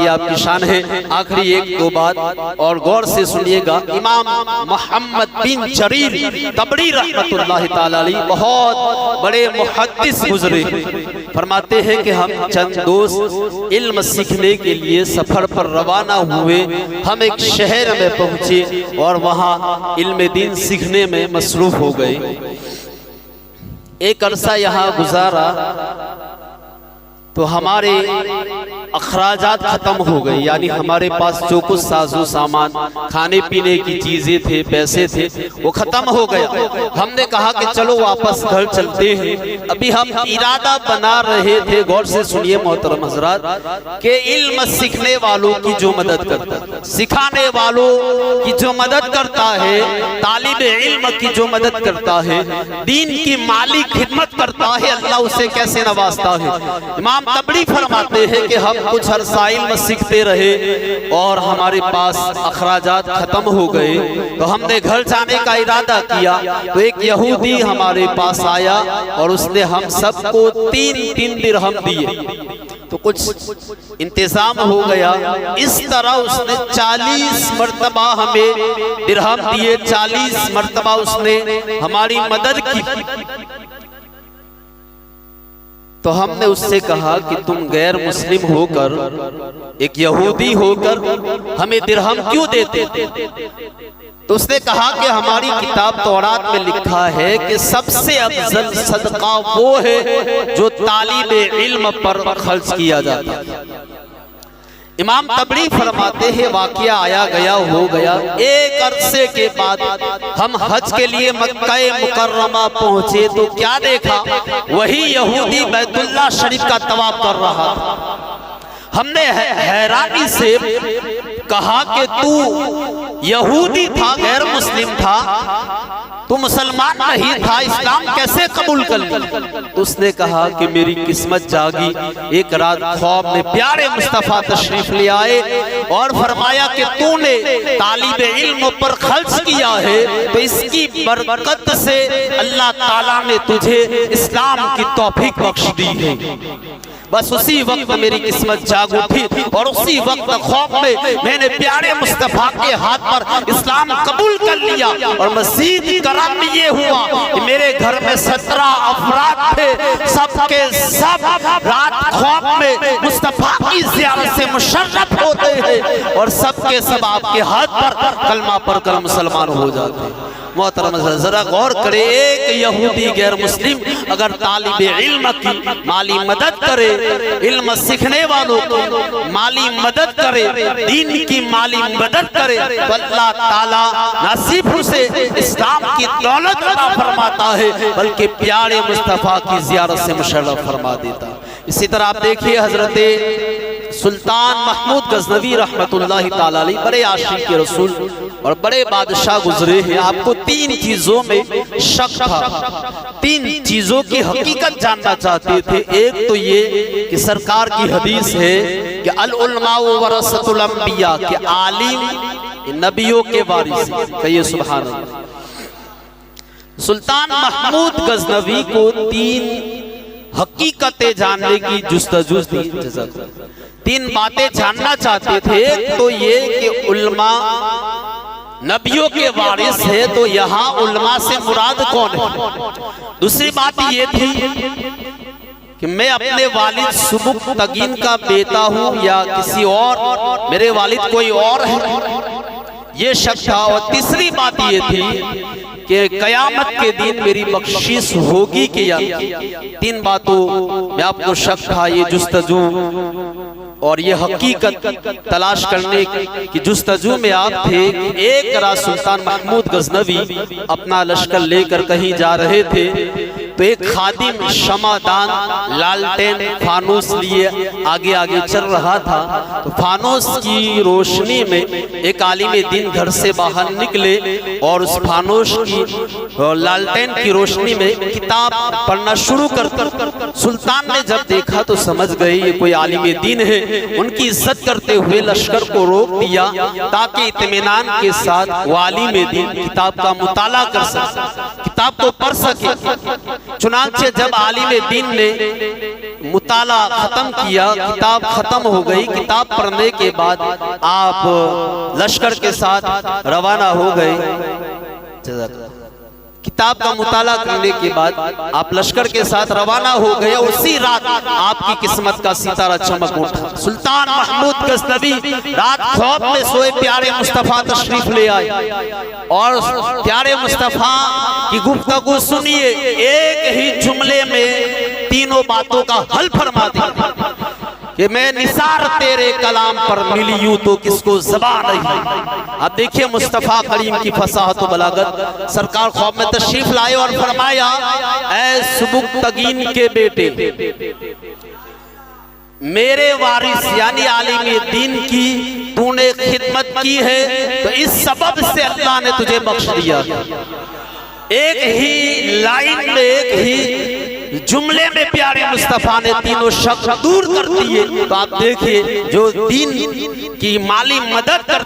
ये आपकी शान है। आखिरी एक दो बात और गौर से सुनिएगा। इमाम मोहम्मद बिन जरीर तबरी रहमतुल्लाह ताला अलैह बहुत बड़े मुहद्दिस गुजरे, फरमाते हैं कि हम चंद दोस्त इल्म सीखने के लिए सफर पर रवाना हुए। हम एक शहर में पहुंचे और वहां इल्म दीन सीखने में मसरूफ हो गए। एक अरसा यहाँ गुजारा तो हमारे अखराजात खत्म हो गए, यानी हमारे पास जो कुछ साजो सामान खाने पीने की चीजें थे, पैसे थे, वो खत्म हो गया। हमने कहा कि चलो वापस घर चलते हैं। अभी हम इरादा बना रहे थे, गौर से सुनिए मोहतरम हजरात, कि इल्म सीखने वालों की जो मदद करता है, सिखाने वालों की जो मदद करता है, तालिब इल्म की जो मदद करता है, दीन की माली खिदमत करता है, अल्लाह उसे कैसे नवाजता है। इमाम तबरी फरमाते हैं कि हम कुछ अरसा इल्म सीखते रहे और हमारे पास अखराजात खत्म हो गए, तो हमने घर जाने का इरादा किया। तो एक यहूदी हमारे पास आया और उसने हम सबको 3-3 दिरहम दिए, तो कुछ इंतजाम हो गया। इस तरह उसने 40 मरतबा हमें दिरहम दिए, 40 मरतबा उसने हमारी मदद की। तो हमने उससे कहा कि तुम गैर मुस्लिम होकर, एक यहूदी होकर हमें दिरहम क्यों देते? तो उसने कहा कि हमारी किताब तौरात में लिखा है कि सबसे अफजल सदका वो है जो तालिब इल्म पर खर्च किया जाता है। इमाम तबरी फरमाते हैं वाकया आया गया हो गया। एक अरसे के बाद हम हज के लिए मक्का मुकर्रमा पहुंचे तो क्या देखा, वही यहूदी बैतुल्लाह शरीफ का तवाफ कर रहा था। हमने हैरानी से कहा कि तू यहूदी था, गैर मुस्लिम था, तू मुसलमान नहीं था, इस्लाम कैसे कबूल कर ली? तो उसने कहा कि मेरी किस्मत जागी। एक रात ख्वाब में प्यारे मुस्तफा तशरीफ ले आए और फरमाया कि तूने तालिब इल्म पर खर्च किया है तो इसकी बरकत से अल्लाह ताला ने तुझे इस्लाम की तौफीक बख्श दी है। बस उसी वक्त मेरी किस्मत जाग उठी और उसी वक्त ख्वाब में मैंने प्यारे मुस्तफा के हाथ पर इस्लाम कबूल कर लिया। और मजीद करम ये हुआ कि मेरे घर में 17 अफराद थे, सबके सब रात ख्वाब में मुस्तफा की ज़ियारत से मुशर्रफ होते हैं और सबके सब आपके हाथ पर कलमा पढ़कर मुसलमान हो जाते हैं। मोहतरम जरा गौर करे, एक यहूदी गैर मुस्लिम अगर तालिब इल्म की माली मदद करे, इल्म सीखने वालों की माली मदद करे, दीन की माली मदद करे, तो अल्लाह ताला न सिर्फ उसे इस्लाम की दौलत अता फरमाता है बल्कि प्यारे मुस्तफा की ज़ियारत से मुशर्रफ फरमा देता है। इसी तरह आप देखिए हजरत सुल्तान महमूद गजनवी रहमतुल्लाह ताला अलैह बड़े आशिक के रसूल और बड़े बादशाह गुजरे हैं। आपको 3 चीजों में शक था, 3 चीजों की हकीकत जानना चाहते थे। एक तो ये कि सरकार की हदीस है कि अल उलमा वरसतुल अंबिया, के आलिम नबियों के वारिस। कहिए सुभान अल्लाह। सुल्तान महमूद गजनवी को 3 हकीकतें जानने की जुस्तजू थी। 3 बातें जानना चाहते थे। एक तो ये कि उल्मा नबियों के वारिस है, तो यहाँ उल्मा से मुराद कौन है? दूसरी बात ये थी कि मैं अपने वालिद सुबुक तगीन का बेटा हूँ या किसी और, मेरे वालिद कोई और है, ये शक था। और तीसरी बात ये थी कि कयामत के दिन मेरी बख्शिश होगी कि या। 3 बातों में आपको शक था। ये जुस्तजू और ये हकीकत तलाश करने की जुस्तजू में आप थे। एक रात सुल्तान महमूद गजनवी अपना लश्कर लेकर कहीं जा रहे थे तो एक खादिम शमादान लालटेन फानूस लिए आगे आगे चल रहा था। तो फानूस की रोशनी में एक आलिम दीन घर से बाहर निकले और उस फानूस की लालटेन की रोशनी में किताब पढ़ना शुरू कर। सुल्तान ने जब देखा तो समझ गए ये कोई आलिम दीन है। उनकी इज्जत करते हुए लश्कर को रोक दिया ताकि इत्मीनान के साथ वो आलिम दीन किताब का मुताला कर सके, किताब को पढ़ सके। चुनांचे जब आलिम दीन ने मुताला खत्म किया, किताब खत्म हो गई। किताब पढ़ने के बाद आप लश्कर के साथ रवाना हो गए। किताब का मुताला करने के बाद आप लश्कर के साथ रवाना हो गए। उसी रात आपकी किस्मत का सितारा चमक उठा। सुल्तान महमूद गजनवी रात ख्वाब में सोए प्यारे मुस्तफा तशरीफ ले आए और प्यारे मुस्तफा की गुफ्तगू सुनिए। एक ही जुमले में तीनों बातों का हल फरमा दिया कि मैं निसार तेरे कलाम पर मिली यूं तो किसको ज़बान नहीं। अब देखिए मुस्तफ़ा करीम की फसाहत व बलागत। सरकार ख्वाब में तशरीफ लाए और फरमाया, ऐ सुबुक्तगीन के बेटे, मेरे वारिस यानी आलिम दीन की तूने खिदमत की है तो इस सबब से अल्लाह ने तुझे बख्श दिया। एक ही लाइन में, एक ही जुमले में प्यारे मुस्तफा ने तीनों शक दूर कर दिए। तो आप देखिए जो दीन की माली मदद कर